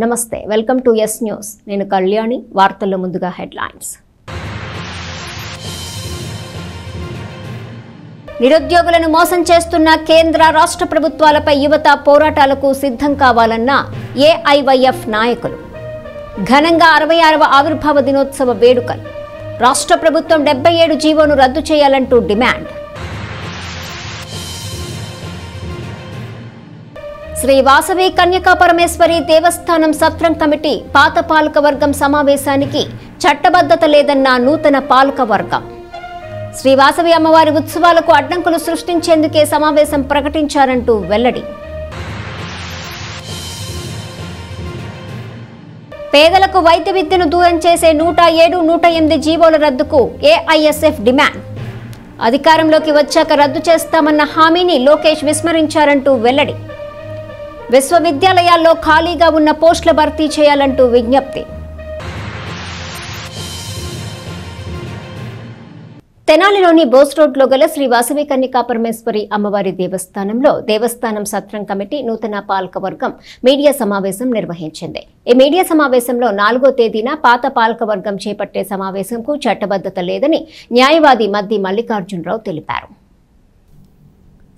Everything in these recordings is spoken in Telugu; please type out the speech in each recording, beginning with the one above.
నమస్తే వెల్కమ్ టు ఎస్ న్యూస్ నేను కళ్యాణి వార్తల్లో ముందుగా హెడ్లైన్స్ నిరుద్యోగులను మోసం చేస్తున్న కేంద్ర రాష్ట్ర ప్రభుత్వాలపై యువత పోరాటాలకు సిద్ధం కావాలన్న ఏఐవైఎఫ్ నాయకులు ఘనంగా 66వ ఆవిర్భావ దినోత్సవ వేడుకలు రాష్ట్ర ప్రభుత్వం 77 జీవోను రద్దు చేయాలంటూ డిమాండ్ శ్రీ వాసవి కన్యకా పరమేశ్వరి దేవస్థానం సత్రం కమిటీ పాత పాలకవర్గం సమావేశానికి చట్టబద్ధత లేదన్న నూతన పాలకవర్గం శ్రీ వాసవి అమ్మవారి ఉత్సవాలకు అడ్డంకులు సృష్టించేందుకే సమావేశం ప్రకటించారంటూ వెల్లడి పేదలకు వైద్య విద్యను దూరం చేసే 107, 108 జీవోల రద్దుకు ఏఐఎస్ఎఫ్ డిమాండ్ అధికారంలోకి వచ్చాక రద్దు చేస్తామన్న హామీని లోకేష్ విస్మరించారంటూ వెల్లడి విశ్వవిద్యాలయాల్లో ఖాళీగా ఉన్న పోస్టుల భర్తీ చేయాలంటూ విజ్ఞప్తి తెనాలిలోని బోస్ రోడ్లో గల శ్రీ వాసవి కన్యకా పరమేశ్వరి అమ్మవారి దేవస్థానంలో దేవస్థానం సత్రం కమిటీ నూతన పాలకవర్గం మీడియా సమావేశం నిర్వహించింది. ఈ మీడియా సమావేశంలో 4వ తేదీన పాత పాలకవర్గం చేపట్టే సమావేశంకు చట్టబద్ధత లేదని న్యాయవాది మద్ది మల్లికార్జునరావు తెలిపారు.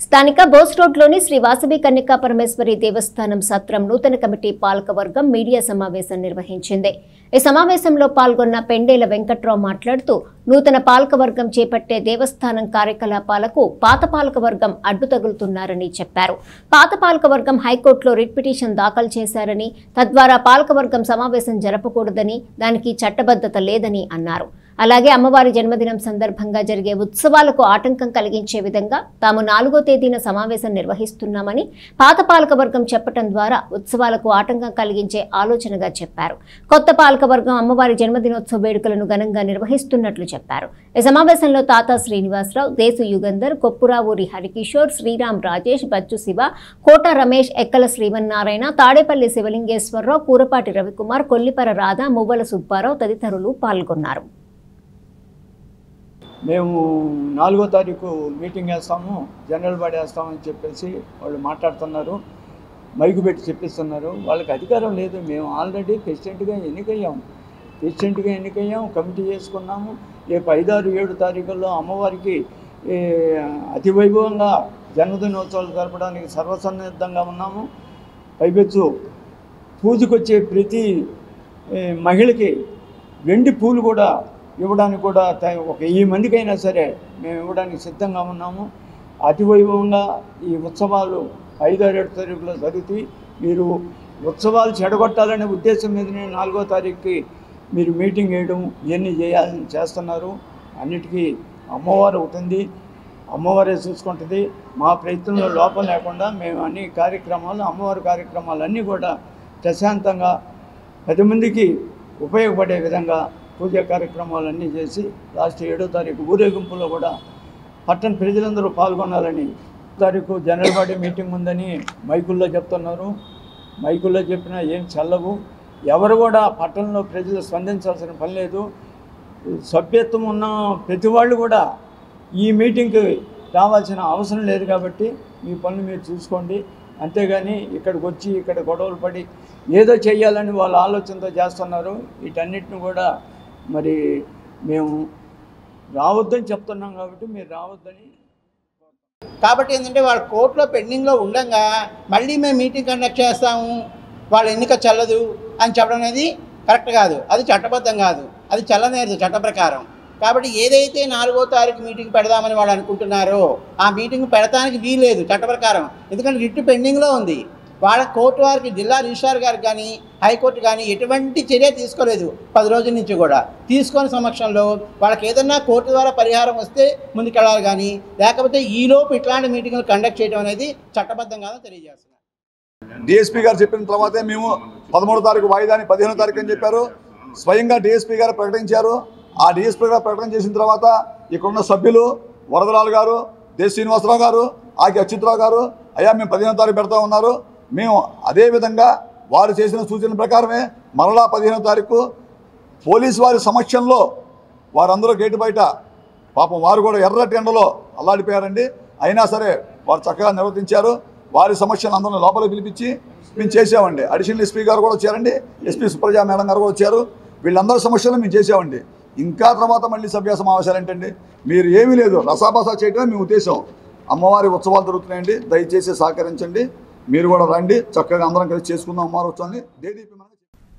స్థానిక బోస్ రోడ్లోని శ్రీ వాసవి కన్యకా పరమేశ్వరి దేవస్థానం సత్రం నూతన కమిటీ పాలకవర్గం మీడియా సమావేశం నిర్వహించింది. ఈ సమావేశంలో పాల్గొన్న పెండేల వెంకట్రావు మాట్లాడుతూ నూతన పాలకవర్గం చేపట్టే దేవస్థానం కార్యకలాపాలకు పాత పాలకవర్గం అడ్డు తగులుతున్నారని చెప్పారు. పాత పాలకవర్గం హైకోర్టులో రిట్ పిటిషన్ దాఖలు చేశారని తద్వారా పాలకవర్గం సమావేశం జరపకూడదని దానికి చట్టబద్ధత లేదని అన్నారు. అలాగే అమ్మవారి జన్మదినం సందర్భంగా జరిగే ఉత్సవాలకు ఆటంకం కలిగించే విధంగా తాము 4వ తేదీన సమావేశం నిర్వహిస్తున్నామని పాత పాలకవర్గం చెప్పడం ద్వారా ఉత్సవాలకు ఆటంకం కలిగించే ఆలోచనగా చెప్పారు. కొత్త పాలకవర్గం అమ్మవారి జన్మదినోత్సవ వేడుకలను ఘనంగా నిర్వహిస్తున్నట్లు చెప్పారు. ఈ సమావేశంలో తాతా శ్రీనివాసరావు, దేశు యుగంధర్, కొప్పురావూరి హరికిషోర్, శ్రీరామ్ రాజేష్, బచ్చు శివ, కోట రమేష్, ఎక్కల శ్రీమన్నారాయణ, తాడేపల్లి శివలింగేశ్వరరావు, కూరపాటి రవికుమార్, కొల్లిపర రాధ, మువ్వల సుబ్బారావు తదితరులు పాల్గొన్నారు. మేము 4వ తారీఖు మీటింగ్ వేస్తాము, జనరల్ బాడీ వేస్తామని చెప్పేసి వాళ్ళు మాట్లాడుతున్నారు, మైకు పెట్టి చెప్పిస్తున్నారు. వాళ్ళకి అధికారం లేదు. మేము ఆల్రెడీ ప్రెసిడెంట్గా ఎన్నికయ్యాం, కమిటీ చేసుకున్నాము. రేపు 5, 6, 7 తారీఖుల్లో అమ్మవారికి అతి వైభవంగా జన్మదినోత్సవాలు జరపడానికి సర్వసన్నద్ధంగా ఉన్నాము. పైపెచ్చు పూజకొచ్చే ప్రతి మహిళకి వెండి పూలు కూడా ఇవ్వడానికి కూడా ఒక 1000 మందికైనా సరే మేము ఇవ్వడానికి సిద్ధంగా ఉన్నాము. అతి వైభవంగా ఈ ఉత్సవాలు 5, 6, 7 తారీఖులో జరుగుతాయి. మీరు ఉత్సవాలు చెడగొట్టాలనే ఉద్దేశం మీదనే 4వ తారీఖుకి మీరు మీటింగ్ వేయడం ఇవన్నీ చేయాలని చేస్తున్నారు. అన్నిటికీ అమ్మవారు అవుతుంది, అమ్మవారే చూసుకుంటుంది. మా ప్రయత్నంలో లోపం లేకుండా మేము అన్ని కార్యక్రమాలు, అమ్మవారి కార్యక్రమాలు అన్నీ కూడా ప్రశాంతంగా 10 మందికి ఉపయోగపడే విధంగా పూజా కార్యక్రమాలన్నీ చేసి లాస్ట్ 7వ తారీఖు ఊరేగింపులో కూడా పట్టణ ప్రజలందరూ పాల్గొనాలని తారీఖు జనరల్ బాడీ మీటింగ్ ఉందని మైకుల్లో చెప్తున్నారు. మైకుల్లో చెప్పినా ఏం చల్లవు. ఎవరు కూడా పట్టణంలో ప్రజలు స్పందించాల్సిన పని లేదు. సభ్యత్వం ఉన్న ప్రతి వాళ్ళు కూడా ఈ మీటింగ్కి రావాల్సిన అవసరం లేదు. కాబట్టి మీ పనులు మీరు చూసుకోండి. అంతేగాని ఇక్కడికి వచ్చి ఇక్కడ గొడవలు పడి ఏదో చేయాలని వాళ్ళ ఆలోచనతో చేస్తున్నారు. వీటన్నిటిని కూడా మరి మేము రావద్దని చెప్తున్నాం. కాబట్టి మీరు రావద్దని. కాబట్టి ఏంటంటే వాళ్ళ కోర్టులో పెండింగ్లో ఉండగా మళ్ళీ మేము మీటింగ్ కండక్ట్ చేస్తాము, వాళ్ళ ఎన్నిక చెల్లదు అని చెప్పడం అనేది కరెక్ట్ కాదు. అది చట్టబద్ధం కాదు, అది చెల్లనేది చట్ట ప్రకారం. కాబట్టి ఏదైతే 4వ తారీఖు మీటింగ్ పెడదామని వాళ్ళు అనుకుంటున్నారో ఆ మీటింగ్ పెడతానికి వీలేదు చట్ట ప్రకారం. ఎందుకంటే రిట్ పెండింగ్లో ఉంది. వాళ్ళ కోర్టు వారికి, జిల్లా రిజిస్ట్రార్ గారికి కానీ హైకోర్టు కానీ ఎటువంటి చర్య తీసుకోలేదు 10 రోజుల నుంచి కూడా. తీసుకునే సమక్షంలో వాళ్ళకి ఏదన్నా కోర్టు ద్వారా పరిహారం వస్తే ముందుకెళ్ళాలి, కానీ లేకపోతే ఈలోపు ఇట్లాంటి మీటింగ్లు కండక్ట్ చేయడం అనేది చట్టబద్ధంగా తెలియజేస్తున్నారు. డిఎస్పీ గారు చెప్పిన తర్వాతే మేము 13వ తారీఖు వాయిదాని 15వ తారీఖు అని చెప్పారు. స్వయంగా డిఎస్పీ గారు ప్రకటించారు. ఆ డిఎస్పీ గారు ప్రకటన చేసిన తర్వాత ఇక్కడున్న సభ్యులు వరదరాలు గారు, దేశ శ్రీనివాసరావు గారు, ఆకి అచ్యుతరావు గారు, అయ్యా మేము 15వ తారీఖు పెడతా ఉన్నారు. మేము అదేవిధంగా వారు చేసిన సూచన ప్రకారమే మరలా 15వ తారీఖు పోలీసు వారి సమక్షంలో వారందరూ గేటు బయట పాపం వారు కూడా ఎర్రటి ఎండలో అల్లాడిపోయారండి. అయినా సరే వారు చక్కగా నిర్వర్తించారు. వారి సమస్యలు అందరినీ లోపలికి పిలిపించి మేము చేసామండి. అడిషనల్ ఎస్పీ గారు కూడా వచ్చారండి, ఎస్పీ సుప్రజా మేడం గారు కూడా వచ్చారు. వీళ్ళందరి సమస్యలు మేము చేసామండి. ఇంకా తర్వాత మళ్ళీ సభ్య సమావేశాలు ఏంటండి? మీరు ఏమీ లేదు, రసాబసా చేయడమే మీ ఉద్దేశం. అమ్మవారి ఉత్సవాలు జరుగుతున్నాయండి, దయచేసి సహకరించండి. మీరు కూడా రండి, చక్కగా అందరం కలిసి చేసుకుందాం అమ్మవారి ఉత్సవాన్ని.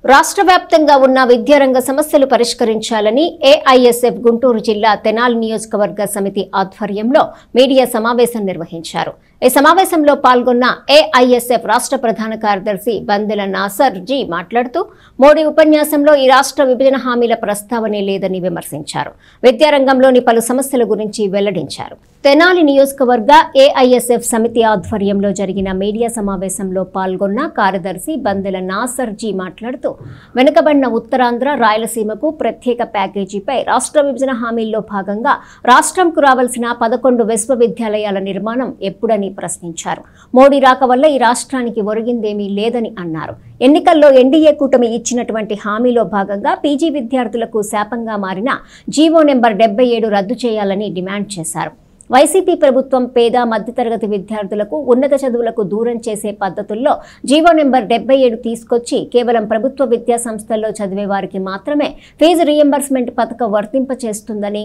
రాష్ట్ర వ్యాప్తంగా ఉన్న విద్యారంగ సమస్యలు పరిష్కరించాలని ఏఐఎస్ఎఫ్ గుంటూరు జిల్లా తెనాలి నియోజకవర్గ సమితి ఆధ్వర్యంలో మీడియా సమావేశం నిర్వహించారు. ఈ సమావేశంలో పాల్గొన్న ఏఐఎస్ఎఫ్ రాష్ట్ర ప్రధాన కార్యదర్శి బందెల నాసర్ జీ మాట్లాడుతూ మోడీ ఉపన్యాసంలో ఈ రాష్ట్ర విభజన హామీల ప్రస్తావనే లేదని విమర్శించారు. విద్యారంగంలోని పలు సమస్యల గురించి వెల్లడించారు. తెనాలి నియోజకవర్గ ఏఐఎస్ఎఫ్ సమితి ఆధ్వర్యంలో జరిగిన మీడియా సమావేశంలో పాల్గొన్న కార్యదర్శి బందెల నాసర్ జీ మాట్లాడుతూ వెనుకబడిన ఉత్తరాంధ్ర, రాయలసీమకు ప్రత్యేక ప్యాకేజీపై రాష్ట్ర విభజన హామీల్లో భాగంగా రాష్ట్రంకు రావాల్సిన 11 విశ్వవిద్యాలయాల నిర్మాణం ఎప్పుడని ప్రశ్నించారు. మోడీ రాక వల్ల ఈ రాష్ట్రానికి ఒరిగిందేమీ లేదని అన్నారు. ఎన్నికల్లో ఎన్డీఏ కూటమి ఇచ్చినటువంటి హామీలో భాగంగా పీజీ విద్యార్థులకు శాపంగా మారిన జీవో నెంబర్ 77 రద్దు చేయాలని డిమాండ్ చేశారు. వైసీపీ ప్రభుత్వం పేద మధ్యతరగతి విద్యార్థులకు ఉన్నత చదువులకు దూరం చేసే పద్ధతుల్లో జీవో నెంబర్ 77 తీసుకొచ్చి కేవలం ప్రభుత్వ విద్యా సంస్థల్లో చదివే వారికి మాత్రమే ఫీజు రీయింబర్స్మెంట్ పథకం వర్తింపచేస్తుందని,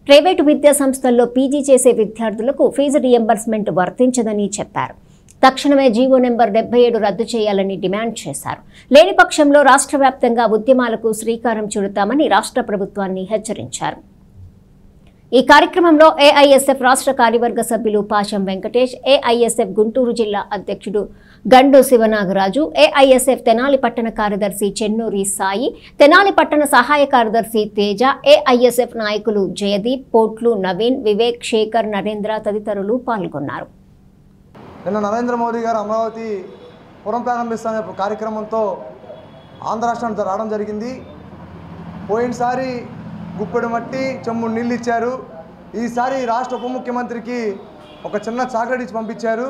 ప్రైవేటు విద్యా సంస్థల్లో పీజీ చేసే విద్యార్థులకు ఫీజు రీయింబర్స్మెంట్ వర్తించదని చెప్పారు. తక్షణమే జీవో నెంబర్ 77 రద్దు చేయాలని డిమాండ్ చేశారు. లేని పక్షంలో రాష్ట్ర వ్యాప్తంగా ఉద్యమాలకు శ్రీకారం చుడతామని రాష్ట్ర ప్రభుత్వాన్ని హెచ్చరించారు. ఈ కార్యక్రమంలో ఏఐఎస్ఎఫ్ రాష్ట్ర కార్యవర్గ సభ్యులు పాశం వెంకటేష్, ఏఐఎస్ఎఫ్ గుంటూరు జిల్లా అధ్యక్షుడు గండు శివనాగరాజు, ఏఐఎస్ఎఫ్ తెనాలి పట్టణ కార్యదర్శి చెన్నూరి సాయి, తెనాలి పట్టణ సహాయ కార్యదర్శి తేజ, ఏఐఎస్ఎఫ్ నాయకులు జయదీప్, పోట్లు నవీన్, వివేక్, శేఖర్, నరేంద్ర తదితరులు పాల్గొన్నారు. నిన్న నరేంద్ర మోదీ గారు అమరావతి పురం ప్రారంభిస్తున్న కార్యక్రమంతో ఆంధ్ర రాష్ట్రానికి రావడం జరిగింది. పోయినసారి గుప్పెడు మట్టి చెమ్ముడు నీళ్ళు ఇచ్చారు. ఈసారి రాష్ట్ర ఉప ముఖ్యమంత్రికి ఒక చిన్న చాక్లెట్ ఇచ్చి పంపించారు.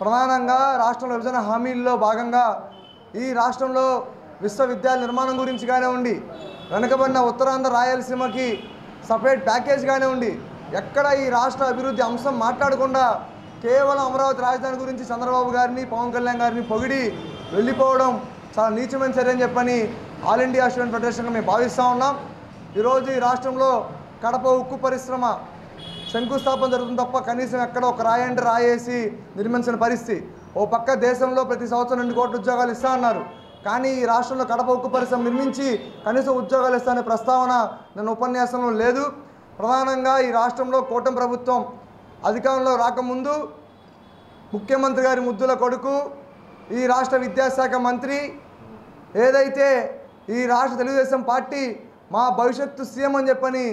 ప్రధానంగా రాష్ట్రంలో విభజన హామీల్లో భాగంగా ఈ రాష్ట్రంలో విశ్వవిద్యాలయ నిర్మాణం గురించి కానివ్వండి, వెనుకబడిన ఉత్తరాంధ్ర, రాయలసీమకి సపరేట్ ప్యాకేజ్ కానివ్వండి, ఎక్కడ ఈ రాష్ట్ర అభివృద్ధి అంశం మాట్లాడకుండా కేవలం అమరావతి రాజధాని గురించి చంద్రబాబు గారిని, పవన్ కళ్యాణ్ గారిని పొగిడి వెళ్ళిపోవడం చాలా నీచమైన చర్య అని చెప్పని ఆల్ ఇండియా స్టూడెంట్ ఫెడరేషన్గా మేము భావిస్తూ ఉన్నాం. ఈరోజు ఈ రాష్ట్రంలో కడప ఉక్కు పరిశ్రమ శంకుస్థాపన జరుగుతుంది తప్ప కనీసం ఎక్కడ ఒక రాయండి రాయేసి నిర్మించిన పరిస్థితి. ఓ పక్క దేశంలో ప్రతి సంవత్సరం 2 కోట్ల ఉద్యోగాలు ఇస్తా అన్నారు, కానీ ఈ రాష్ట్రంలో కడప ఉక్కు పరిశ్రమ నిర్మించి కనీసం ఉద్యోగాలు ఇస్తానే ప్రస్తావన నన్ను ఉపన్యాసంలో లేదు. ప్రధానంగా ఈ రాష్ట్రంలో కూటమి ప్రభుత్వం అధికారంలో రాకముందు ముఖ్యమంత్రి గారి ముద్దుల కొడుకు, ఈ రాష్ట్ర విద్యాశాఖ మంత్రి ఏదైతే ఈ రాష్ట్ర తెలుగుదేశం పార్టీ మా భవిష్యత్తు సీఎం అని చెప్పని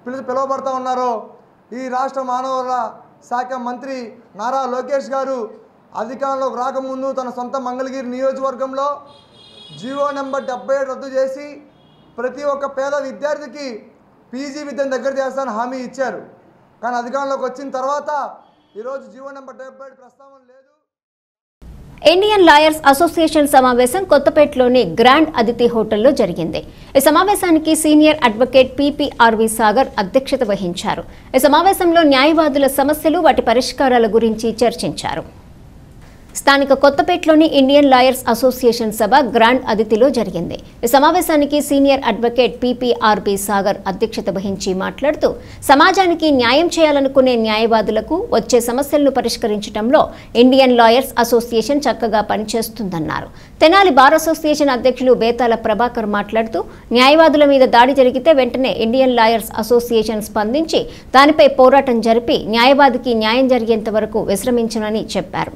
పిలువబడతా ఉన్నారో, ఈ రాష్ట్ర మానవ వనరుల శాఖ మంత్రి నారా లోకేష్ గారు అధికారంలోకి రాకముందు తన సొంత మంగళగిరి నియోజకవర్గంలో జీవో నెంబర్ 77 రద్దు చేసి ప్రతి ఒక్క పేద విద్యార్థికి పీజీ విద్యను దగ్గర చేస్తానని హామీ ఇచ్చారు. కానీ అధికారంలోకి వచ్చిన తర్వాత ఈరోజు జీవో నెంబర్ 77 ప్రస్తావన లేదు. ఇండియన్ లాయర్స్ అసోసియేషన్ సమావేశం కొత్తపేటలోని గ్రాండ్ అదితి హోటల్లో జరిగింది. ఈ సమావేశానికి సీనియర్ అడ్వకేట్ పిపిఆర్వి సాగర్ అధ్యక్షత వహించారు. ఈ సమావేశంలో న్యాయవాదుల సమస్యలు, వాటి పరిష్కారాల గురించి చర్చించారు. స్థానిక కొత్తపేటలోని ఇండియన్ లాయర్స్ అసోసియేషన్ సభ గ్రాండ్ అదితిలో జరిగింది. ఈ సమావేశానికి సీనియర్ అడ్వకేట్ పిపిఆర్బి సాగర్ అధ్యక్షత వహించి మాట్లాడుతూ సమాజానికి న్యాయం చేయాలనుకునే న్యాయవాదులకు వచ్చే సమస్యలను పరిష్కరించడంలో ఇండియన్ లాయర్స్ అసోసియేషన్ చక్కగా పనిచేస్తుందన్నారు. తెనాలి బార్ అసోసియేషన్ అధ్యక్షులు బేతాల ప్రభాకర్ మాట్లాడుతూ న్యాయవాదుల మీద దాడి జరిగితే వెంటనే ఇండియన్ లాయర్స్ అసోసియేషన్ స్పందించి దానిపై పోరాటం జరిపి న్యాయవాదికి న్యాయం జరిగేంత వరకు విశ్రమించనని చెప్పారు.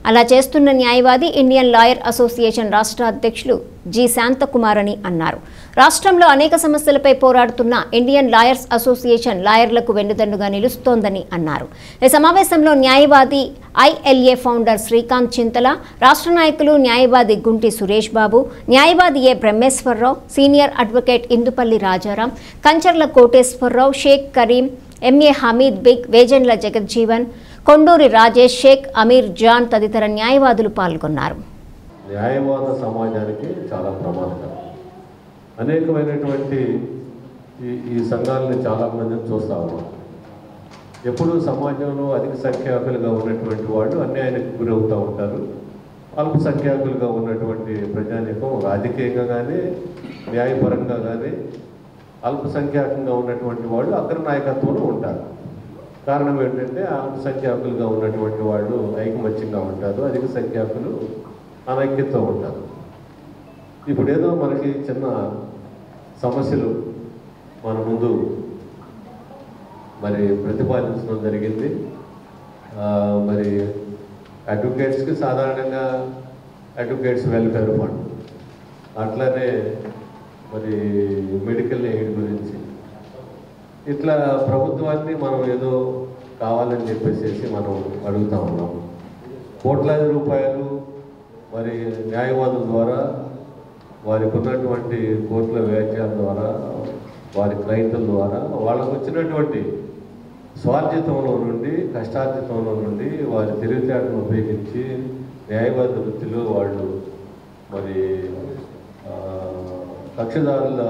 అలా చేస్తున్న న్యాయవాది ఇండియన్ లాయర్ అసోసియేషన్ రాష్ట్ర అధ్యక్షులు జి శాంతకుమార్ అని అన్నారు. రాష్ట్రంలో అనేక సమస్యలపై పోరాడుతున్న ఇండియన్ లాయర్స్ అసోసియేషన్ లాయర్లకు వెన్నుదన్నుగా నిలుస్తోందని అన్నారు. ఈ సమావేశంలో న్యాయవాది ఐఎల్ఏ ఫౌండర్ శ్రీకాంత్ చింతల, రాష్ట్ర నాయకులు న్యాయవాది గుంటి సురేష్ బాబు, న్యాయవాది A Brahmeswararao, senior advocate Indupalli Rajaram, Kancharla Koteswararao, Sheikh Kareem, MA Hameed Baig, Vejanla Jagjivan, Konduri Rajesh, Sheikh Ameer Jan తదితర న్యాయవాదులు పాల్గొన్నారు. న్యాయవాద సమాజానికి చాలా ప్రమాదకరం. అనేకమైనటువంటి ఈ సంఘాలని చాలా మందిని చూస్తా ఉన్నాం. ఎప్పుడూ సమాజంలో అధిక సంఖ్యాకులుగా ఉన్నటువంటి వాళ్ళు అన్యాయానికి గురవుతూ ఉంటారు. అల్పసంఖ్యాకులుగా ఉన్నటువంటి ప్రజానీకం రాజకీయంగా కానీ న్యాయపరంగా కానీ అల్పసంఖ్యాకంగా ఉన్నటువంటి వాళ్ళు అగ్ర నాయకత్వంలో ఉంటారు. కారణం ఏంటంటే అల్పసంఖ్యాకులుగా ఉన్నటువంటి వాళ్ళు ఐకమత్యంగా ఉంటారు, అధిక సంఖ్యాకులు అనైక్యతతో ఉంటారు. ఇప్పుడు ఏదో మనకి చిన్న సమస్యలు మన ముందు మరి ప్రతిపాదించడం జరిగింది. మరి అడ్వకేట్స్కి సాధారణంగా అడ్వకేట్స్ వెల్ఫేర్ ఫండ్, అట్లానే మరి మెడికల్ ఎయిడ్ గురించి ఇట్లా ప్రభుత్వాన్ని మనం ఏదో కావాలని చెప్పేసి మనం అడుగుతూ ఉన్నాం. కోట్లాది రూపాయలు మరి న్యాయవాదుల ద్వారా వారికి ఉన్నటువంటి కోర్టుల వ్యాఖ్యల ద్వారా వారి క్లయింట్ల ద్వారా వాళ్ళకు వచ్చినటువంటి స్వార్జితంలో నుండి కష్టార్జితంలో నుండి వారి తెలివితేటను ఉపయోగించి న్యాయవాద వృత్తిలో వాళ్ళు మరి కక్షదారుల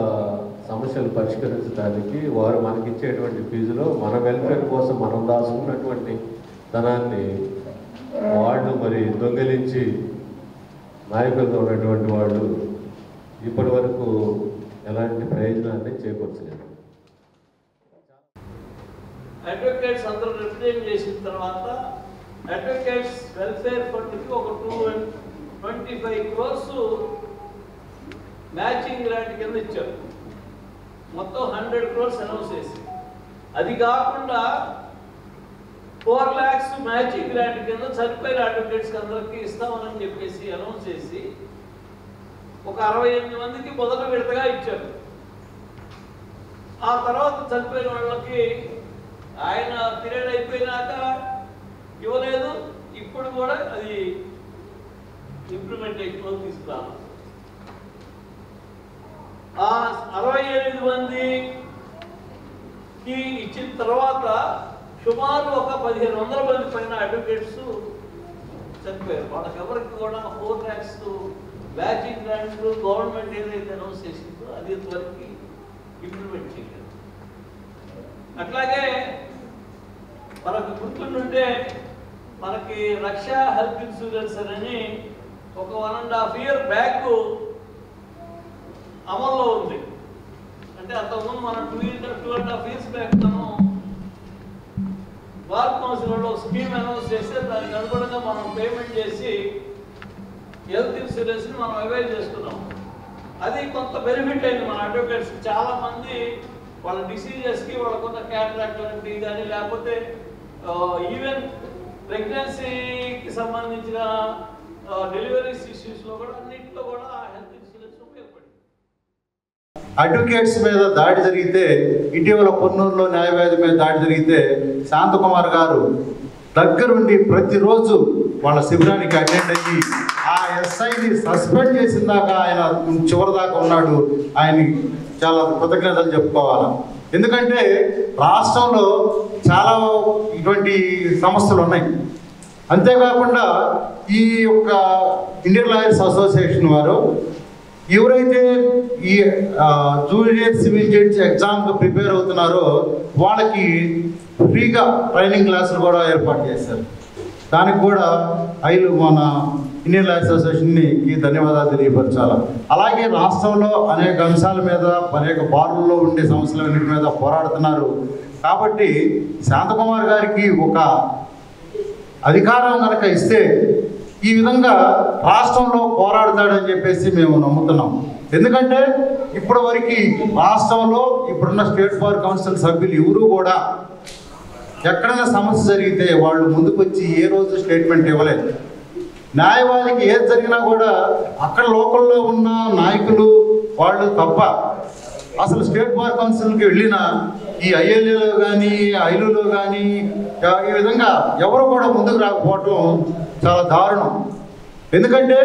సమస్యలు పరిష్కరించడానికి వారు మనకిచ్చేటువంటి ఫీజులో మన వెల్ఫేర్ కోసం మనం దాచుకున్నటువంటి ధనాన్ని వాళ్ళు మరి దొంగిలించి నాయకులుగా ఉన్నటువంటి వాళ్ళు ఇప్పటి వరకు ఎలాంటి ప్రయోజనాన్ని చేకూర్చలేదు. అడ్వకేట్స్ అందరూ రిప్రజెంట్ చేసిన తర్వాత అడ్వకేట్స్ వెల్ఫేర్ ఫండ్కి ఒక 225 crores మ్యాచింగ్ గ్రాంట్ కింద ఇచ్చారు. మొత్తం 100 crores అనౌన్స్ చేసి, అది కాకుండా 4 lakhs మ్యాచింగ్ గ్రాంట్ కింద చనిపోయిన అడ్వకేట్స్కి అందరికీ ఇస్తామని చెప్పేసి అనౌన్స్ చేసి ఒక 68 మందికి మొదటి విడతగా ఇచ్చారు. ఆ తర్వాత చనిపోయిన వాళ్ళకి ఆయన పీరియడ్ అయిపోయినాక ఇవ్వలేదు. ఇప్పుడు కూడా అది ఇంప్లిమెంటేషన్లో తీసుకురాను. ఆ 68 మందికి ఇచ్చిన తర్వాత సుమారు ఒక 1500 మంది పైన అడ్వకేట్స్ చనిపోయారు. వాళ్ళకి ఎవరికి కూడా 4 lakhs మ్యాచింగ్ గ్రాంట్ గవర్నమెంట్ ఏదైతే అనౌన్స్ చేసిందో అది ఇంతవరకు ఇంప్లిమెంట్ చేయలేదు. అట్లాగే మనకు గుర్తుంటే మనకి రక్షా హెల్త్ ఇన్సూరెన్స్ అని ఒక 1.5 year బ్యాక్ అమల్లో ఉంది. అంటే అంతకుముందు మనం 2.5 years బ్యాక్ మనం బార్ కౌన్సిల్లో స్కీమ్ అనౌన్స్ చేస్తే దానికి అనుగుణంగా మనం పేమెంట్ చేసి హెల్త్ ఇన్సూరెన్స్ని మనం అవైల్ చేసుకున్నాం. అది కొంత బెనిఫిట్ అయింది మన అడ్వకేట్స్. చాలామంది వాళ్ళ డిసీజెస్కి వాళ్ళకున్న క్యాటరాక్ట్ లాంటి కానీ లేకపోతే ఈవెన్ ప్రెగ్నెన్సీకి సంబంధించిన డెలివరీస్ ఇష్యూస్లో కూడా అన్నింటిలో కూడా హెల్త్ ఇన్సూరెన్స్ ఉపయోగపడింది. అడ్వకేట్స్ మీద దాడి జరిగితే, ఇటీవల పొన్నూరులో న్యాయవాది మీద దాడి జరిగితే శాంతకుమార్ గారు దగ్గరుండి ప్రతిరోజు వాళ్ళ శిబిరానికి అటెండ్ అయ్యి ఆ ఎస్ఐని సస్పెండ్ చేసిన దాకా ఆయన చివరిదాకా ఉన్నాడు. ఆయనకి చాలా కృతజ్ఞతలు చెప్పుకోవాలి. ఎందుకంటే రాష్ట్రంలో చాలా ఇటువంటి సమస్యలు ఉన్నాయి. అంతేకాకుండా ఈ యొక్క ఇండియన్ లాయర్స్ అసోసియేషన్ వారు ఎవరైతే ఈ జూనియర్ సివిల్ జడ్జి ఎగ్జామ్కి ప్రిపేర్ అవుతున్నారో వాళ్ళకి ఫ్రీగా ట్రైనింగ్ క్లాసులు కూడా ఏర్పాటు చేశారు. దానికి కూడా మన ఇండియన్ లాయర్స్ అసోసియేషన్కి ధన్యవాదాలు తెలియపరచాలి. అలాగే రాష్ట్రంలో అనేక అంశాల మీద, అనేక బారుల్లో ఉండే సమస్యలన్నిటి మీద పోరాడుతున్నారు. కాబట్టి శాంతకుమార్ గారికి ఒక అధికారం కనుక ఇస్తే ఈ విధంగా రాష్ట్రంలో పోరాడతాడని చెప్పేసి మేము నమ్ముతున్నాం. ఎందుకంటే ఇప్పటి వరకు రాష్ట్రంలో ఇప్పుడున్న స్టేట్ బార్ కౌన్సిల్ సభ్యులు ఎవరు కూడా ఎక్కడైనా సమస్య జరిగితే వాళ్ళు ముందుకు వచ్చి ఏ రోజు స్టేట్మెంట్ ఇవ్వలేదు. న్యాయవాదికి ఏది జరిగినా కూడా అక్కడ లోకల్లో ఉన్న నాయకులు వాళ్ళు తప్ప అసలు స్టేట్ బార్ కౌన్సిల్కి వెళ్ళిన ఈ ఐఎల్ఏలో కానీ ఐలులో కానీ ఈ విధంగా ఎవరు కూడా ముందుకు రాకపోవటం చాలా దారుణం. ఎందుకంటే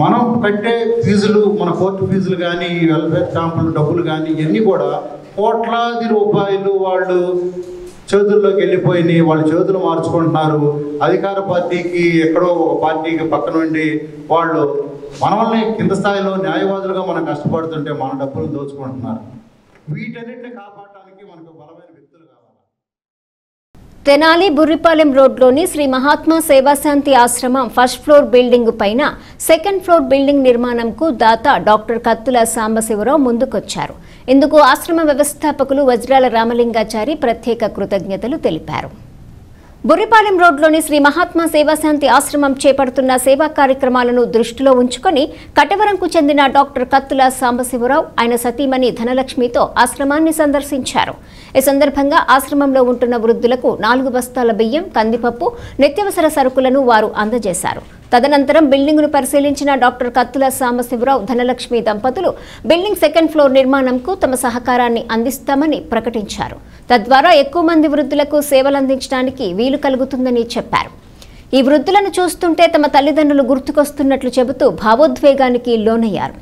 మనం కట్టే ఫీజులు, మన కోర్టు ఫీజులు కానీ, వెల్ఫేర్ క్యాంపులు డబ్బులు కానీ ఇవన్నీ కూడా కోట్లాది రూపాయలు వాళ్ళు చేతుల్లోకి వెళ్ళిపోయినాయి. వాళ్ళు చేతులు మార్చుకుంటున్నారు. అధికార పార్టీకి ఎక్కడో ఒక పార్టీకి పక్క నుండి వాళ్ళు మనల్ని కింద స్థాయిలో న్యాయవాదులుగా మనం కష్టపడుతుంటే మన డబ్బులు దోచుకుంటున్నారు. వీటన్నిటిని కాపాడటానికి మనకు బలమైన వ్యక్తులు కావాలి. తెనాలి బుర్రిపాలెం రోడ్లోని శ్రీ మహాత్మా సేవాశాంతి ఆశ్రమం ఫస్ట్ ఫ్లోర్ బిల్డింగ్ పైన సెకండ్ ఫ్లోర్ బిల్డింగ్ నిర్మాణంకు దాత డాక్టర్ కత్తుల సాంబశివరావు ముందుకొచ్చారు. ఇందుకు ఆశ్రమ వ్యవస్థాపకులు వజ్రాల రామలింగాచారి ప్రత్యేక కృతజ్ఞతలు తెలిపారు. బుర్రిపాలెం రోడ్లోని శ్రీ మహాత్మా సేవాశాంతి ఆశ్రమం చేపడుతున్న సేవా కార్యక్రమాలను దృష్టిలో ఉంచుకొని కటవరంకు చెందిన డాక్టర్ కత్తుల సాంబశివరావు ఆయన సతీమణి ధనలక్ష్మితో ఆశ్రమాన్ని సందర్శించారు. ఈ సందర్భంగా ఆశ్రమంలో ఉంటున్న వృద్ధులకు 4 బస్తాల బియ్యం, కందిపప్పు, నిత్యావసర సరుకులను వారు అందజేశారు. తదనంతరం బిల్డింగును పరిశీలించిన డాక్టర్ కత్తుల సాంబశివరావు ధనలక్ష్మి దంపతులు బిల్డింగ్ సెకండ్ ఫ్లోర్ నిర్మాణంకు తమ సహకారాన్ని అందిస్తామని ప్రకటించారు. తద్వారా ఎక్కువ మంది వృద్ధులకు సేవలందించడానికి వీలు కలుగుతుందని చెప్పారు. ఈ వృద్ధులను చూస్తుంటే తమ తల్లిదండ్రులు గుర్తుకొస్తున్నట్లు చెబుతూ భావోద్వేగానికి లోనయ్యారు.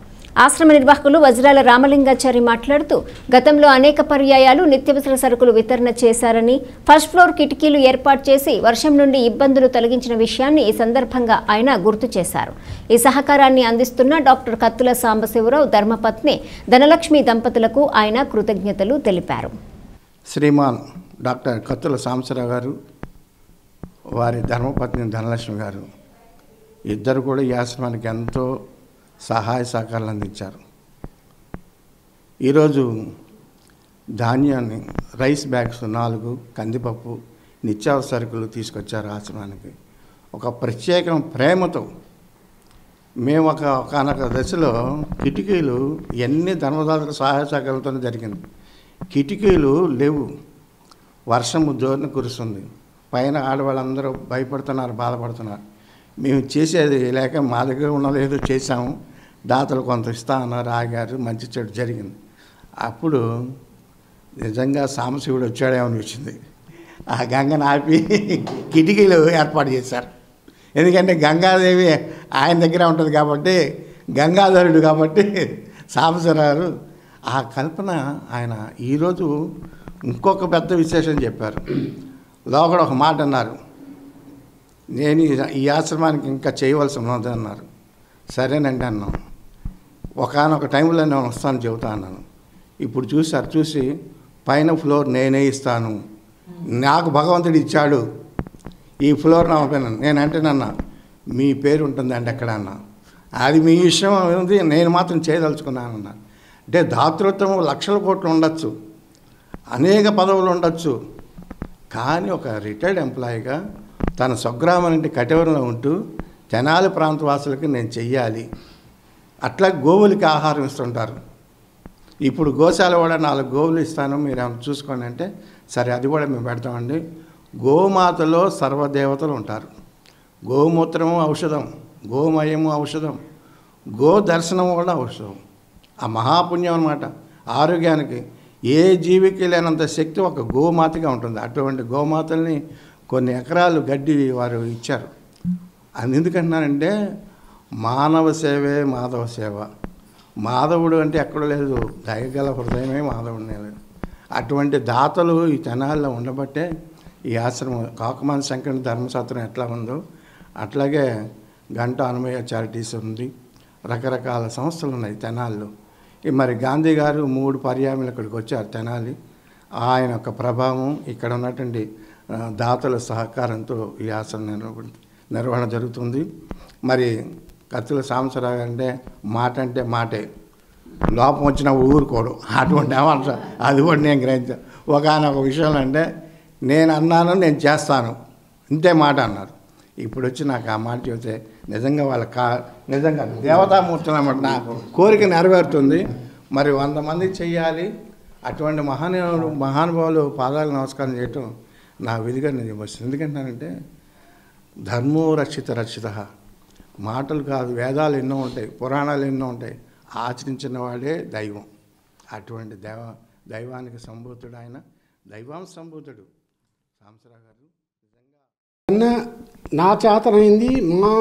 ఆశ్రమ నిర్వాహకులు వజ్రాల రామలింగాచారి మాట్లాడుతూ గతంలో అనేక పర్యాయాలు నిత్యావసర సరుకులు వితరణ చేశారని, ఫస్ట్ ఫ్లోర్ కిటికీలు ఏర్పాటు చేసి వర్షం నుండి ఇబ్బందులు తొలగించిన విషయాన్ని ఈ సందర్భంగా ఆయన గుర్తు చేశారు. ఈ సహకారాన్ని అందిస్తున్న డాక్టర్ కత్తుల సాంబశివరావు ధర్మపత్ని ధనలక్ష్మి దంపతులకు ఆయన కృతజ్ఞతలు తెలిపారు. శ్రీమాన్ డాక్టర్ కత్తుల సాంబశివరావు గారు, వారి ధర్మపత్ని ధనలక్ష్మి గారు ఇద్దరు కూడా ఈ ఆశ్రమానికి ఎంతో సహాయ సహకారాలు అందించారు. ఈరోజు ధాన్యాన్ని రైస్ బ్యాగ్స్ 4, కందిపప్పు, నిత్యావసర సరుకులు తీసుకొచ్చారు ఆశ్రమానికి. ఒక ప్రత్యేక ప్రేమతో మేము ఒకనొక దశలో కిటికీలు ఎన్ని ధర్మదాతల సహాయ సహకారాలతోనే జరిగింది. కిటికీలు లేవు, వర్షం జోరున కురుస్తుంది, పైన ఆడవాళ్ళందరూ భయపడుతున్నారు, బాధపడుతున్నారు. మేము చేసేది లేక మా దగ్గర ఉన్నదేదో చేసాము, దాతలు కొంత ఇస్తా అన్నారు, ఆగారు, మంచి చెడు జరిగింది. అప్పుడు నిజంగా సాంబశివుడు వచ్చాడేమో అనిపించింది. ఆ గంగను ఆపి కిటికీలు ఏర్పాటు చేశారు. ఎందుకంటే గంగాదేవి ఆయన దగ్గర ఉంటుంది కాబట్టి, గంగాధరుడు కాబట్టి సాంబశివరావు ఆ కల్పన ఆయన. ఈరోజు ఇంకొక పెద్ద విశేషం చెప్పారు. లోపల ఒక మాట అన్నారు, నేను ఈ ఆశ్రమానికి ఇంకా చేయవలసి ఉన్నది అన్నారు. సరేనండి అన్నాం. ఒకనొక టైంలో నేను వస్తాను చెబుతా అన్నాను. ఇప్పుడు చూసి పైన ఫ్లోర్ నేనే ఇస్తాను, నాకు భగవంతుడు ఇచ్చాడు ఈ ఫ్లోర్ నా పైన. నేనంటేనన్నా మీ పేరు ఉంటుందండి ఎక్కడ అన్నా, అది మీ విషయం ఉంది, నేను మాత్రం చేయదలుచుకున్నానన్నా. అంటే దాతృత్వం లక్షల కోట్లు ఉండొచ్చు, అనేక పదవులు ఉండొచ్చు, కానీ ఒక రిటైర్డ్ ఎంప్లాయీగా తన స్వగ్రామం నుండి కటవరంలో ఉంటూ తెనాలి ప్రాంతవాసులకి నేను చెయ్యాలి. అట్లా గోవులకి ఆహారం ఇస్తుంటారు. ఇప్పుడు గోశాల కూడా 4 గోవులు ఇస్తాను, మీరు ఏమైనా చూసుకోండి అంటే, సరే అది కూడా మేము పెడతామండి. గోమాతలో సర్వదేవతలు ఉంటారు. గోమూత్రము ఔషధం, గోమయము ఔషధం, గో దర్శనం కూడా ఔషధం. ఆ మహాపుణ్యం అన్నమాట. ఆరోగ్యానికి ఏ జీవికి లేనంత శక్తి ఒక గోమాతగా ఉంటుంది. అటువంటి గోమాతల్ని కొన్ని ఎకరాలు గడ్డి వారు ఇచ్చారు. అది ఎందుకంటున్నానంటే మానవ సేవే మాధవ సేవ. మాధవుడు అంటే ఎక్కడ లేదు, దయగల హృదయమే మాధవుడినే లేదు. అటువంటి దాతలు ఈ తెనాల్లో ఉండబట్టే ఈ ఆశ్రమం కాకుమాన శంకరుని ధర్మశాస్త్రం ఎట్లా ఉందో అట్లాగే గంట అనుమయ చారిటీస్ ఉంది, రకరకాల సంస్థలు ఉన్నాయి తెనాల్లో. మరి గాంధీ గారు 3 పర్యాయములు ఇక్కడికి వచ్చారు తెనాలి. ఆయన యొక్క ప్రభావం, ఇక్కడ ఉన్నటువంటి దాతల సహకారంతో ఈ ఆశ్రమం నిర్వహణ జరుగుతుంది. మరి కత్తుల సాంబశివరావు అంటే మాటే, లోపం వచ్చిన ఊరుకోడు. అటువంటి ఏమంటారు, అది కూడా నేను గ్రహించాను. ఒకనొక విషయంలో అంటే నేను అన్నాను, నేను చేస్తాను, ఇంతే మాట అన్నారు. ఇప్పుడు వచ్చి నాకు ఆ మాట చెబితే నిజంగా వాళ్ళ నిజంగా దేవతామూర్తులు అన్నమాట. నా కోరిక నెరవేరుతుంది. మరి 100 మందికి చెయ్యాలి. అటువంటి మహానుభావులు పాదాలకు నమస్కారం చేయటం నా విధిగా నేను వస్తుంది. ఎందుకంటానంటే ధర్మో రక్షిత మాటలు కాదు, వేదాలు ఎన్నో ఉంటాయి, పురాణాలు ఎన్నో ఉంటాయి, ఆచరించిన వాడే దైవం. అటువంటి దైవానికి సంభూతుడు ఆయన, దైవాంశ సంభూతుడు సాంబశివరావు గారు. నిజంగా నా చేతనైంది మా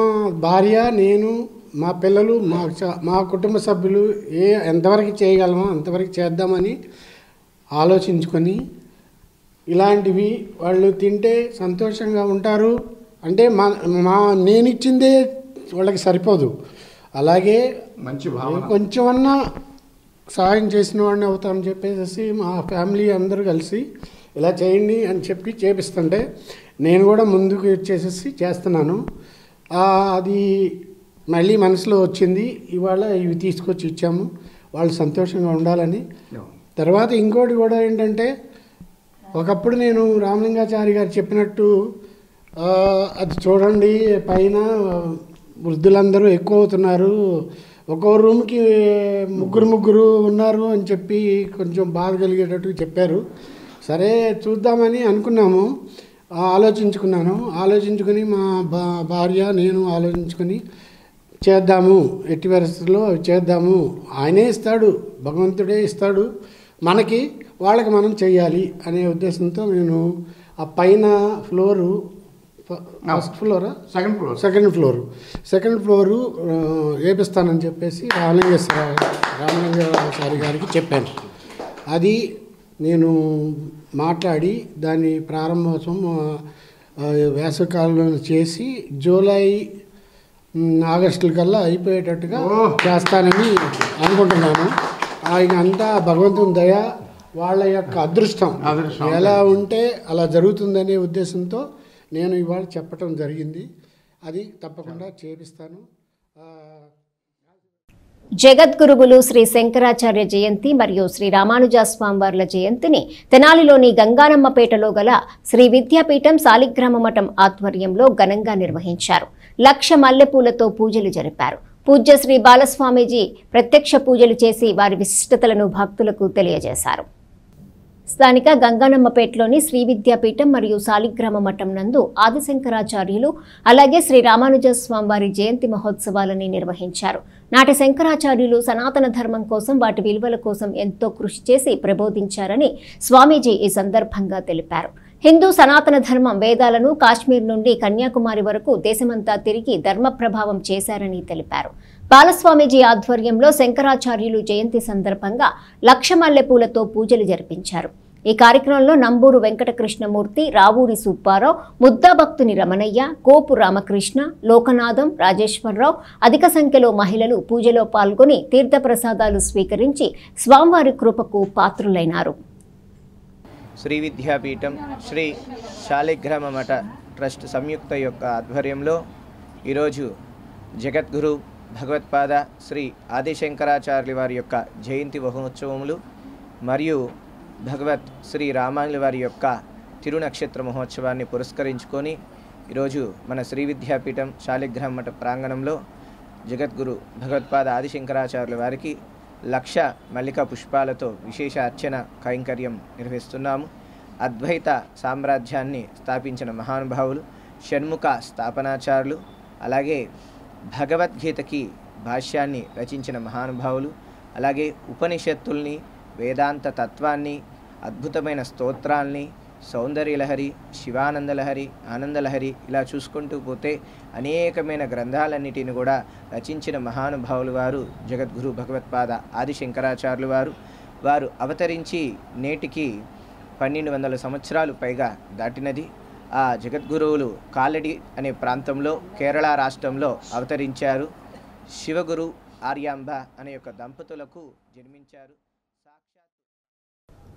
భార్య, నేను, మా పిల్లలు, మా కుటుంబ సభ్యులు ఎంతవరకు చేయగలమో అంతవరకు చేద్దామని ఆలోచించుకొని, ఇలాంటివి వాళ్ళు తింటే సంతోషంగా ఉంటారు. అంటే నేను ఇచ్చిందే వాళ్ళకి సరిపోదు, అలాగే మంచి భావన, కొంచెమన్నా సహాయం చేసిన వాడిని అవుతామని చెప్పేసి మా ఫ్యామిలీ అందరూ కలిసి ఇలా చేయండి అని చెప్పి చేపిస్తుంటే నేను కూడా ముందుకు వచ్చేసేసి చేస్తున్నాను. అది మళ్ళీ మనసులో వచ్చింది. ఇవాళ ఇవి తీసుకొచ్చి ఇచ్చాము, వాళ్ళు సంతోషంగా ఉండాలని. తర్వాత ఇంకోటి కూడా ఏంటంటే, ఒకప్పుడు నేను రామలింగాచారి గారు చెప్పినట్టు అది చూడండి, పైన వృద్ధులందరూ ఎక్కువ అవుతున్నారు, ఒక్కో రూమ్కి ముగ్గురు ఉన్నారు అని చెప్పి కొంచెం బాధ కలిగేటట్టు చెప్పారు. సరే చూద్దామని అనుకున్నాము, ఆలోచించుకుని మా భార్య నేను ఆలోచించుకొని చేద్దాము, ఎట్టి పరిస్థితుల్లో చేద్దాము, ఆయనే ఇస్తాడు, భగవంతుడే ఇస్తాడు మనకి, వాళ్ళకి మనం చెయ్యాలి అనే ఉద్దేశంతో నేను ఆ పైన ఫ్లోరు, ఫస్ట్ ఫ్లోరా సెకండ్ ఫ్లోరు వేపిస్తానని చెప్పేసి రామలింగాచారి గారికి చెప్పాను. అది నేను మాట్లాడి దాని ప్రారంభోత్సవం వేసవికాలంలో చేసి జూలై ఆగస్టుల కల్లా అయిపోయేటట్టుగా చేస్తానని అనుకుంటున్నాను. ఆయన అంతా భగవంతుని దయ, వాళ్ళ యొక్క అదృష్టం ఎలా ఉంటే అలా జరుగుతుందనే ఉద్దేశంతో నేను ఇవాళ చెప్పటం జరిగింది. అది తప్పకుండా చేపిస్తాను. జగద్గురువులు శ్రీ శంకరాచార్య జయంతి మరియు శ్రీ రామానుజ స్వామివార్ల జయంతిని తెనాలిలోని గంగానమ్మపేటలో గల శ్రీ విద్యాపీఠం సాలిగ్రామ మఠం ఆధ్వర్యంలో ఘనంగా నిర్వహించారు. 1,00,000 మల్లెపూలతో పూజలు జరిపారు. పూజ్య శ్రీ బాలస్వామీజీ ప్రత్యక్ష పూజలు చేసి వారి విశిష్టతలను భక్తులకు తెలియజేశారు. స్థానిక గంగానమ్మపేటలోని శ్రీ విద్యాపీఠం మరియు సాలిగ్రామ మఠం నందు ఆదిశంకరాచార్యులు అలాగే శ్రీ రామానుజ స్వామివారి జయంతి మహోత్సవాలని నిర్వహించారు. నాటి శంకరాచార్యులు సనాతన ధర్మం కోసం, వాటి విలువల కోసం ఎంతో కృషి చేసి ప్రబోధించారని స్వామీజీ ఈ సందర్భంగా తెలిపారు. హిందూ సనాతన ధర్మం వేదాలను కాశ్మీర్ నుండి కన్యాకుమారి వరకు దేశమంతా తిరిగి ధర్మ ప్రభావం చేశారని తెలిపారు. బాలస్వామీజీ ఆధ్వర్యంలో శంకరాచార్యులు జయంతి సందర్భంగా 1,00,000 మల్లెపూలతో పూజలు జరిపించారు. ఈ కార్యక్రమంలో నంబూరు వెంకటకృష్ణమూర్తి, రావూరి సుబ్బారావు, ముద్దాభక్తుని రమణయ్య, కోపు రామకృష్ణ, లోకనాథం, రాజేశ్వరరావు, అధిక సంఖ్యలో మహిళలు పూజలో పాల్గొని తీర్థప్రసాదాలు స్వీకరించి స్వామివారి కృపకు పాత్రులైనారు. శ్రీ విద్యాపీఠం శ్రీ శాలిగ్రామ మఠ ట్రస్ట్ సంయుక్త యొక్క ఆధ్వర్యంలో ఈరోజు జగద్గురు భగవత్పాద శ్రీ ఆదిశంకరాచార్యుల వారి యొక్క జయంతి మహోత్సవములు మరియు భగవత్ శ్రీ రామానుజుల వారి యొక్క తిరునక్షత్ర మహోత్సవాన్ని పురస్కరించుకొని ఈరోజు మన శ్రీ విద్యాపీఠం శాలిగ్రామ మఠ ప్రాంగణంలో జగద్గురు భగవత్పాద ఆదిశంకరాచార్యుల వారికి 1,00,000 మల్లికా పుష్పాలతో విశేష అర్చన కైంకర్యం నిర్వహిస్తున్నాము. అద్వైత సామ్రాజ్యాన్ని స్థాపించిన మహానుభావులు, షణ్ముఖ స్థాపనాచారులు, అలాగే భగవద్గీతకి భాష్యాన్ని రచించిన మహానుభావులు, అలాగే ఉపనిషత్తుల్ని, వేదాంత తత్వాన్ని, అద్భుతమైన స్తోత్రాల్ని, సౌందర్యలహరి, శివానందలహరి, ఆనందలహరి ఇలా చూసుకుంటూ పోతే అనేకమైన గ్రంథాలన్నిటిని కూడా రచించిన మహానుభావులు వారు జగద్గురు భగవత్పాద ఆదిశంకరాచార్యులు వారు అవతరించి నేటికి 1200 సంవత్సరాలు పైగా దాటినది. ఆ జగద్గురువులు కాలడి అనే ప్రాంతంలో కేరళ రాష్ట్రంలో అవతరించారు. శివగురు ఆర్యాంబ అనే యొక్క దంపతులకు జన్మించారు.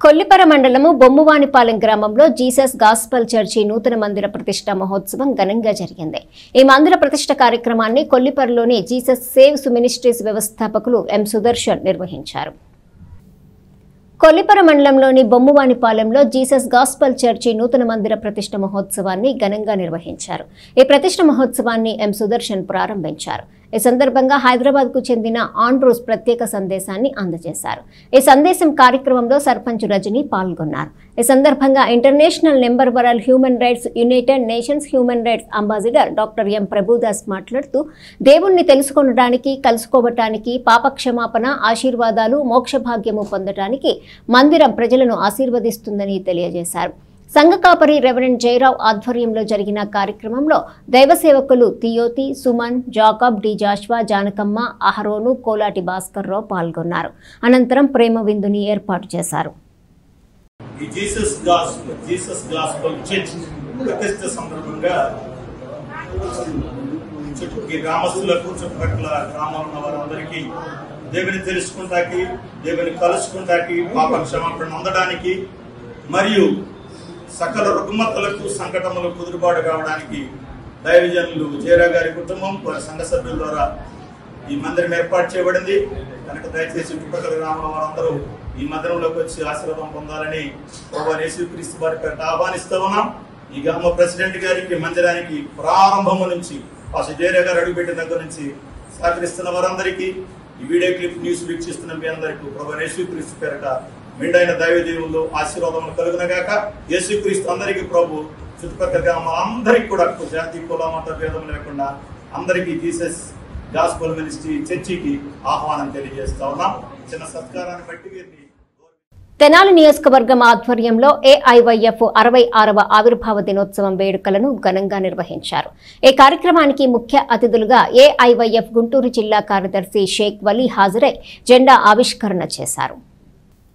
కొల్లిపర మండలము బొమ్మువానిపాలెం గ్రామంలో జీసస్ గాస్పల్ చర్చి నూతన మందిర ప్రతిష్ట మహోత్సవం ఘనంగా జరిగింది. ఈ మందిర ప్రతిష్ట కార్యక్రమాన్ని కొల్లిపరలోని జీసస్ సేవ్స్ మినిస్ట్రీస్ వ్యవస్థాపకులు ఎం సుదర్శన్ నిర్వహించారు. కొల్లిపర మండలంలోని బొమ్మువానిపాలెంలో జీసస్ గాస్పల్ చర్చి నూతన మందిర ప్రతిష్ట మహోత్సవాన్ని ఘనంగా నిర్వహించారు. ఈ ప్రతిష్ట మహోత్సవాన్ని ఎం సుదర్శన్ ప్రారంభించారు. ఈ సందర్భంగా హైదరాబాద్కు చెందిన ఆండ్రూస్ ప్రత్యేక సందేశాన్ని అందజేశారు. ఈ సందేశం కార్యక్రమంలో సర్పంచ్ రజని పాల్గొన్నారు. ఈ సందర్భంగా international number world human rights United nations human rights ambassador doctor M Prabhudas మాట్లాడుతూ దేవుణ్ణి తెలుసుకొనడానికి, కలుసుకోవటానికి, పాపక్షమాపణ, ఆశీర్వాదాలు, మోక్షభాగ్యము పొందటానికి మందిరం ప్రజలను ఆశీర్వదిస్తుందని తెలియజేశారు. సంఘ కాపరి రెవరెండ్ జయరావు ఆధ్వర్యంలో జరిగిన కార్యక్రమంలో దైవ సేవకులు తియోతి, Suman, Jacob, D Joshua, Janakamma, Aharonu, Kolati Bhaskar Rao పాల్గొన్నారు. అనంతరం ప్రేమ విందుని ఏర్పాటు చేశారు. జీసస్ గాస్పెల్ చర్చ్ ప్రతిష్ట సందర్భంగా గ్రామస్తులకు, చుట్టుపక్కల గ్రామాల్లో ఉన్న వారందరికీ దేవుని తెలుసుకుంటాకి, దేవుని కలుసుకుంటాకి, పాప క్షమాపణ పొందడానికి మరియు సకల రుగ్మతలకు సంకటములు కుదురుబాటు కావడానికి దైవజనులు జయరా గారి కుటుంబం వారి సంఘ సభ్యుల ద్వారా ఈ మందిరం ఏర్పాటు చేయబడింది. కనుక దయచేసి చుట్టుపక్కల గ్రామాల వారందరూ ఈ మందిరంలోకి వచ్చి ఆశీర్వాదం పొందాలని ప్రభువైన యేసుక్రీస్తు వారి పేరిట ఆహ్వానిస్తూ ఉన్నాం. ఈ గ్రామ ప్రెసిడెంట్ గారికి మందిరానికి ప్రారంభము నుంచి పాస్టర్ జయరా గారు అడుగుపెట్టిన దగ్గర నుంచి సహకరిస్తున్న వారందరికీ, ఈ వీడియో క్లిప్ న్యూస్ వీక్షిస్తున్న మీ అందరికీ ప్రభువైన యేసుక్రీస్తు పేరిట మెండైన దైవ దేవుళ్ళు ఆశీర్వాదములు కలుగునగాక. యేసుక్రీస్తు అందరికీ ప్రభు చుట్టుపక్కల గ్రామాలందరికీ కూడా జాతి కుల మత భేదం లేకుండా అందరికీ జీసస్ గాస్పల్ మినిస్ట్రీ చర్చికి ఆహ్వానం తెలియజేస్తా ఉన్నాం. చిన్న సత్కారాన్ని బట్టి వీరిని తెనాలి నియోజకవర్గం ఆధ్వర్యంలో ఏఐవైఎఫ్ 66వ ఆవిర్భావ దినోత్సవం వేడుకలను ఘనంగా నిర్వహించారు. ఈ కార్యక్రమానికి ముఖ్య అతిథులుగా ఏఐవైఎఫ్ గుంటూరు జిల్లా కార్యదర్శి షేక్ వలీ హాజరై జెండా ఆవిష్కరణ చేశారు.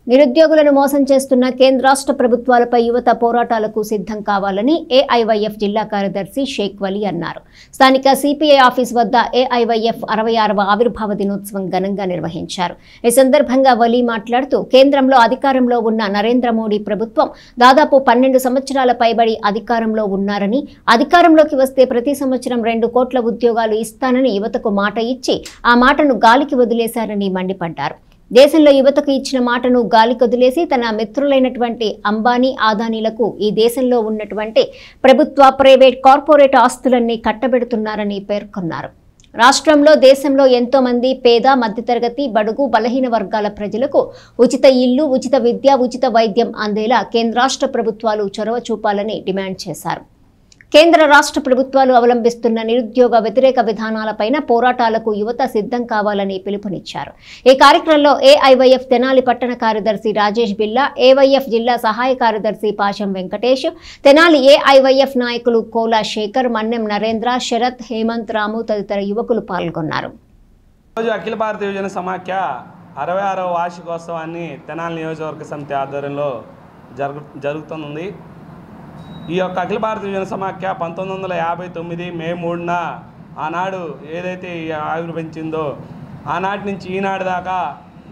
నిరుద్యోగులను మోసం చేస్తున్న కేంద్ర రాష్ట్ర ప్రభుత్వాలపై యువత పోరాటాలకు సిద్ధం కావాలని ఏఐవైఎఫ్ జిల్లా కార్యదర్శి షేక్ వలీ అన్నారు. స్థానిక సిపిఐ ఆఫీస్ వద్ద ఏఐవైఎఫ్ 66వ ఆవిర్భావ దినోత్సవం ఘనంగా నిర్వహించారు. ఈ సందర్భంగా వలీ మాట్లాడుతూ కేంద్రంలో అధికారంలో ఉన్న నరేంద్ర మోడీ ప్రభుత్వం దాదాపు 12 సంవత్సరాల పైబడి అధికారంలో ఉన్నారని, అధికారంలోకి వస్తే ప్రతి సంవత్సరం 2 కోట్ల ఉద్యోగాలు ఇస్తానని యువతకు మాట ఇచ్చి ఆ మాటను గాలికి వదిలేశారని మండిపడ్డారు. దేశంలో యువతకు ఇచ్చిన మాటను గాలికొదిలేసి తన మిత్రులైనటువంటి అంబానీ, ఆదానీలకు ఈ దేశంలో ఉన్నటువంటి ప్రభుత్వ, ప్రైవేట్, కార్పొరేట్ ఆస్తులన్నీ కట్టబెడుతున్నారని పేర్కొన్నారు. రాష్ట్రంలో, దేశంలో ఎంతో మంది పేద, మధ్యతరగతి, బడుగు, బలహీన వర్గాల ప్రజలకు ఉచిత ఇల్లు, ఉచిత విద్య, ఉచిత వైద్యం అందేలా కేంద్ర రాష్ట్ర ప్రభుత్వాలు చొరవ చూపాలని డిమాండ్ చేశారు. కేంద్ర రాష్ట్ర ప్రభుత్వాలు అవలంబిస్తున్న నిరుద్యోగ వ్యతిరేక విధానాలపైన పోరాటాలకు యువత సిద్ధం కావాలని పిలుపునిచ్చారు. ఈ కార్యక్రమంలో ఏఐవైఎఫ్ తెనాలి పట్టణ కార్యదర్శి రాజేష్ బిల్లా, ఏవైఎఫ్ జిల్లా సహాయ కార్యదర్శి పాశం వెంకటేష్, తెనాలి ఏఐవైఎఫ్ నాయకులు కోలా శేఖర్, మన్నెం నరేంద్ర, శరత్, హేమంత్, రాము తదితర యువకులు పాల్గొన్నారు. అఖిల భారత యువజన సమాఖ్య 66వ వార్షికోత్సవాన్ని తెనాలి నియోజకవర్గ సమితి ఆధ్వర్యంలో జరుగుతుంది. ఈ యొక్క అఖిల భారత యువజన సమాఖ్య 1959 మే 3న ఆనాడు ఏదైతే ఆవిర్భవించిందో ఆనాటి నుంచి ఈనాడు దాకా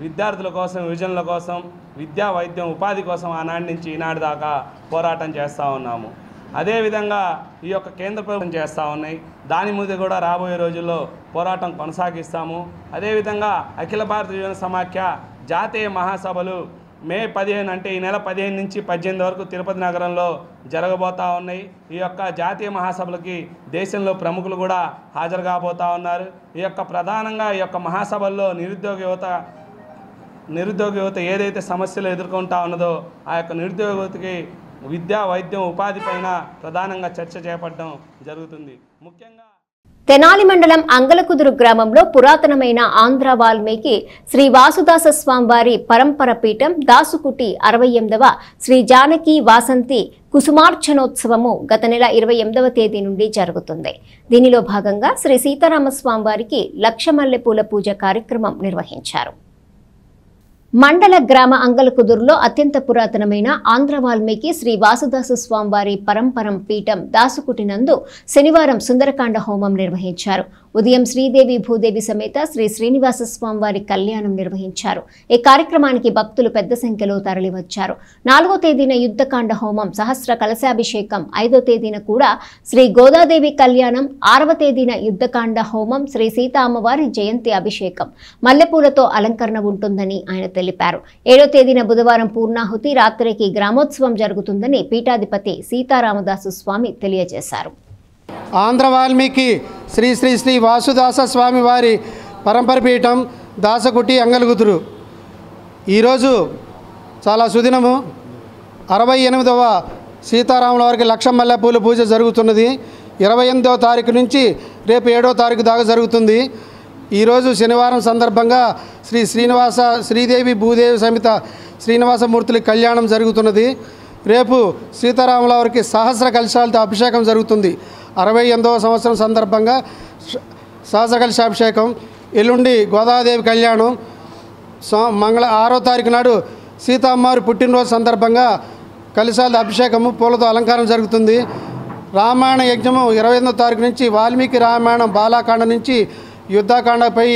విద్యార్థుల కోసం, యువజనుల కోసం, విద్యా, వైద్యం, ఉపాధి కోసం ఆనాటి నుంచి ఈనాడు దాకా పోరాటం చేస్తూ ఉన్నాము. అదేవిధంగా ఈ యొక్క కేంద్ర ప్రభుత్వం చేస్తూ ఉన్నాయి. దాని మీద కూడా రాబోయే రోజుల్లో పోరాటం కొనసాగిస్తాము. అదేవిధంగా అఖిల భారత యువజన సమాఖ్య జాతీయ మహాసభలు మే 15 అంటే ఈ నెల 15 నుంచి 18 వరకు తిరుపతి నగరంలో జరగబోతూ ఉన్నాయి. ఈ యొక్క జాతీయ మహాసభలకి దేశంలో ప్రముఖులు కూడా హాజరు కాబోతూ ఉన్నారు. ఈ యొక్క ప్రధానంగా ఈ యొక్క మహాసభల్లో నిరుద్యోగ యువత ఏదైతే సమస్యలు ఎదుర్కొంటా ఉన్నదో ఆ యొక్క నిరుద్యోగ యువతకి విద్యా, వైద్యం, ఉపాధి పైన ప్రధానంగా చర్చ చేపట్టడం జరుగుతుంది. ముఖ్యంగా తెనాలి మండలం అంగలకుదురు గ్రామంలో పురాతనమైన ఆంధ్ర వాల్మీకి శ్రీ వాసుదాస స్వామివారి పరంపర పీఠం దాసుకుటి 68వ శ్రీ జానకి వాసంతి కుసుమార్చనోత్సవము గత నెల 28వ తేదీ నుండి జరుగుతుంది. దీనిలో భాగంగా శ్రీ సీతారామస్వామివారికి లక్ష మల్లెపూల పూజ కార్యక్రమం నిర్వహించారు. మండల గ్రామ అంగలకుదురులో అత్యంత పురాతనమైన ఆంధ్ర వాల్మీకి శ్రీ వాసుదాస స్వామివారి పరంపరం పీఠం దాసుకుటినందు శనివారం సుందరకాండ హోమం నిర్వహించారు. ఉదయం శ్రీదేవి భూదేవి సమేత శ్రీ శ్రీనివాస స్వామివారి కళ్యాణం నిర్వహించారు. ఈ కార్యక్రమానికి భక్తులు పెద్ద సంఖ్యలో తరలివచ్చారు. 4వ తేదీన యుద్ధకాండ హోమం, సహస్ర కలశాభిషేకం, 5వ తేదీన కూడా శ్రీ గోదాదేవి కళ్యాణం, 6వ తేదీన యుద్ధకాండ హోమం, శ్రీ సీతా అమ్మవారి జయంతి అభిషేకం, మల్లెపూలతో అలంకరణ ఉంటుందని ఆయన తెలిపారు. 7వ తేదీన బుధవారం పూర్ణాహుతి, రాత్రికి గ్రామోత్సవం జరుగుతుందని పీఠాధిపతి సీతారామదాసు స్వామి తెలియజేశారు. ఆంధ్ర వాల్మీకి శ్రీ శ్రీ శ్రీ వాసుదాస స్వామి వారి పరంపర పీఠం దాసకుటి అంగలగుతురు ఈరోజు చాలా సుదినము. 68వ సీతారాముల వారికి లక్ష మల్లెపూల పూజ జరుగుతున్నది. 28వ తారీఖు నుంచి రేపు 7వ తారీఖు దాకా జరుగుతుంది. ఈరోజు శనివారం సందర్భంగా శ్రీదేవి భూదేవి సమిత శ్రీనివాసమూర్తుల కళ్యాణం జరుగుతున్నది. రేపు సీతారాముల వారికి సహస్ర కలశాలతో అభిషేకం జరుగుతుంది. 68వ సంవత్సరం సందర్భంగా సహస్ర కలశాభిషేకం. ఎల్లుండి గోదాదేవి కళ్యాణం. 6వ తారీఖు నాడు సీతమ్మవారి పుట్టినరోజు సందర్భంగా కలశాల అభిషేకము, పూలతో అలంకారం జరుగుతుంది. రామాయణ యజ్ఞము 28వ తారీఖు నుంచి వాల్మీకి రామాయణం బాలాకాండ నుంచి యుద్ధకాండపై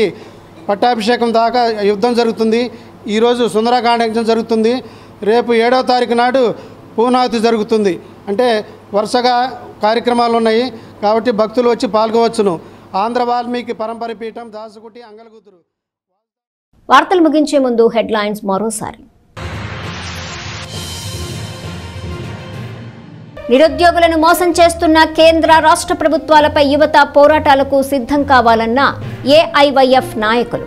పట్టాభిషేకం దాకా యుద్ధం జరుగుతుంది. ఈరోజు సుందరకాండ యజ్ఞం జరుగుతుంది. రేపు 7వ తారీఖు నాడు పూర్ణాహుతి జరుగుతుంది. అంటే వరుసగా కార్యక్రమాలు ఉన్నాయి కాబట్టి భక్తులు వచ్చి పాల్గొవచ్చును. ఆంధ్ర వాల్మీకి పరంపర పీఠం, దాసకుటి, అంగలగుతురు. వార్తలు ముగించే ముందు హెడ్లైన్స్ మరోసారి. నిరుద్యోగులను మోసం చేస్తున్న కేంద్ర రాష్ట్ర ప్రభుత్వాలపై యువత పోరాటాలకు సిద్ధం కావాలన్న ఏఐవైఎఫ్ నాయకులు.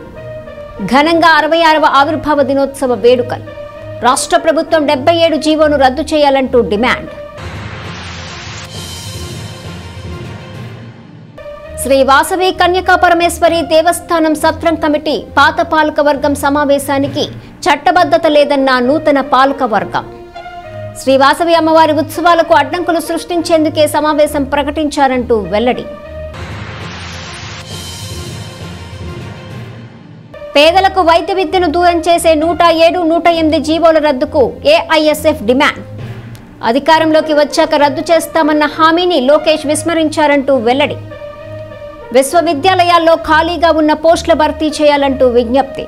ఘనంగా 66వ ఆవిర్భావ దినోత్సవ వేడుకలు. రాష్ట్ర ప్రభుత్వం 77 జీవోను రద్దు చేయాలంటూ డిమాండ్. శ్రీ వాసవి కన్యకా పరమేశ్వరి దేవస్థానం సత్రం కమిటీ పాత పాలకవర్గం సమావేశానికి చట్టబద్ధత లేదన్న నూతన పాలకవర్గం. శ్రీ వాసవి అమ్మవారి ఉత్సవాలకు అడ్డంకులు సృష్టించేందుకే సమావేశం ప్రకటించారంటూ వెల్లడి. పేదలకు వైద్య విద్యను దూరం చేసే 107, 108 జీవోల రద్దుకు ఏఐఎస్ఎఫ్ డిమాండ్. అధికారంలోకి వచ్చాక రద్దు చేస్తామన్న హామీని లోకేష్ విస్మరించారంటూ వెల్లడి. విశ్వవిద్యాలయాల్లో ఖాళీగా ఉన్న పోస్టుల భర్తీ చేయాలంటూ విజ్ఞప్తి.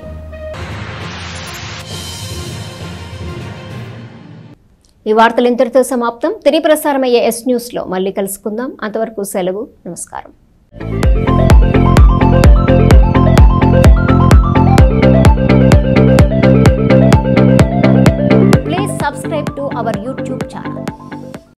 ఈ వార్తలు ఇంతటితో సమాప్తం. తిరిగి ప్రసారమయ్యే ఎస్ న్యూస్లో మళ్ళీ కలుసుకుందాం. అంతవరకు సెలవు. నమస్కారం.